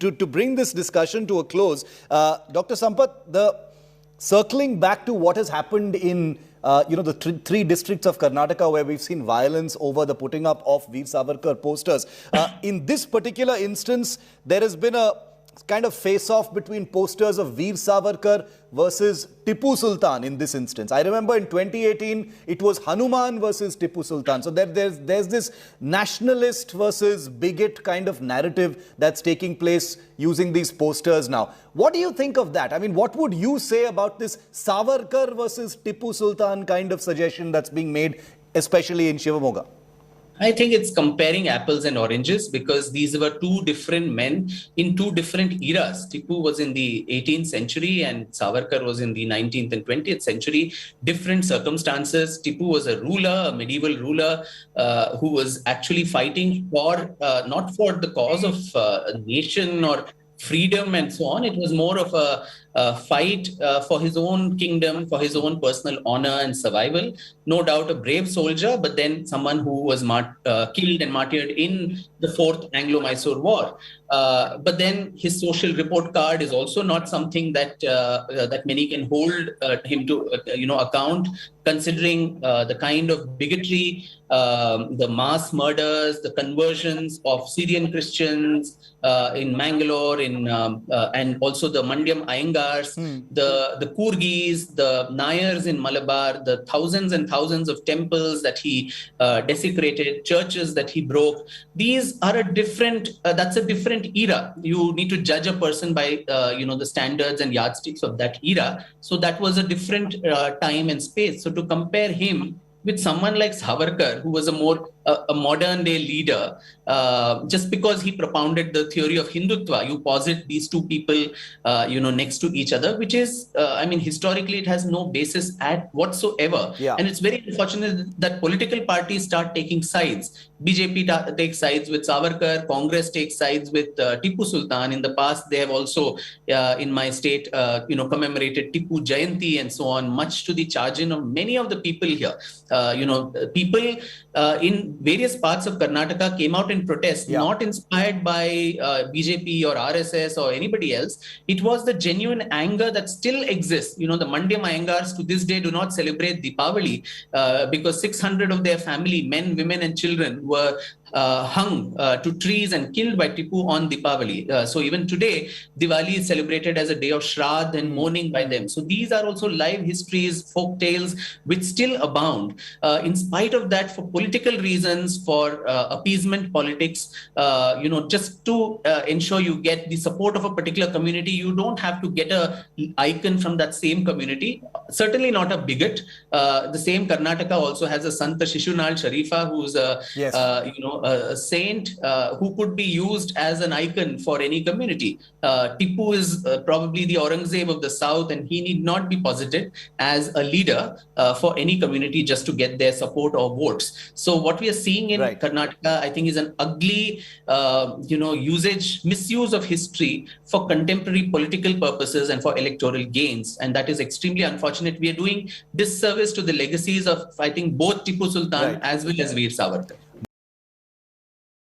To bring this discussion to a close, Dr. Sampath, circling back to what has happened in the three districts of Karnataka where we've seen violence over the putting up of Veer Savarkar posters. In this particular instance, there has been a kind of face-off between posters of Veer Savarkar versus Tipu Sultan in this instance. I remember in 2018, it was Hanuman versus Tipu Sultan. So there's this nationalist versus bigot kind of narrative that's taking place using these posters now. What do you think of that? I mean, what would you say about this Savarkar versus Tipu Sultan kind of suggestion that's being made, especially in Shivamogga? I think it's comparing apples and oranges because these were two different men in two different eras. Tipu was in the 18th century and Savarkar was in the 19th and 20th century. Different circumstances. Tipu was a ruler, a medieval ruler who was actually fighting for, not for the cause of a nation or freedom and so on. It was more of a fight for his own kingdom, for his own personal honor and survival. No doubt a brave soldier, but then someone who was killed and martyred in the Fourth Anglo-Mysore War. But then his social report card is also not something that that many can hold him to account, considering the kind of bigotry, the mass murders, the conversions of Syrian Christians in Mangalore, and also the Mandyam Iyengars, the Kurgis, the Nayars in Malabar, the thousands and thousands of temples that he desecrated, churches that he broke. These are that's a different era. You need to judge a person by the standards and yardsticks of that era. So that was a different time and space. So to compare him with someone like Savarkar, who was a modern day leader, just because he propounded the theory of Hindutva, you posit these two people, next to each other, which is, historically, it has no basis whatsoever. Yeah. And it's very unfortunate that political parties start taking sides. BJP takes sides with Savarkar, Congress takes sides with Tipu Sultan. In the past, they have also, in my state, commemorated Tipu Jayanti and so on, much to the chagrin of many of the people here. People in various parts of Karnataka came out in protest, not inspired by BJP or RSS or anybody else. It was the genuine anger that still exists. The Mandyam Iyengars to this day do not celebrate Deepavali because 600 of their family, men, women and children, were hung to trees and killed by Tipu on Deepavali. So even today, Diwali is celebrated as a day of Shraddh and mourning by them. So these are also live histories, folk tales, which still abound. In spite of that, for political reasons, for appeasement politics, just to ensure you get the support of a particular community, you don't have to get an icon from that same community. Certainly not a bigot. The same Karnataka also has a Santa Shishunal Sharifa, who's a saint who could be used as an icon for any community. Tipu is probably the Aurangzeb of the South, and he need not be posited as a leader for any community just to get their support or votes. So what we are seeing in Karnataka, I think, is an ugly, misuse of history for contemporary political purposes and for electoral gains. And that is extremely unfortunate. We are doing disservice to the legacies of, I think, both Tipu Sultan as well as Veer Savarkar.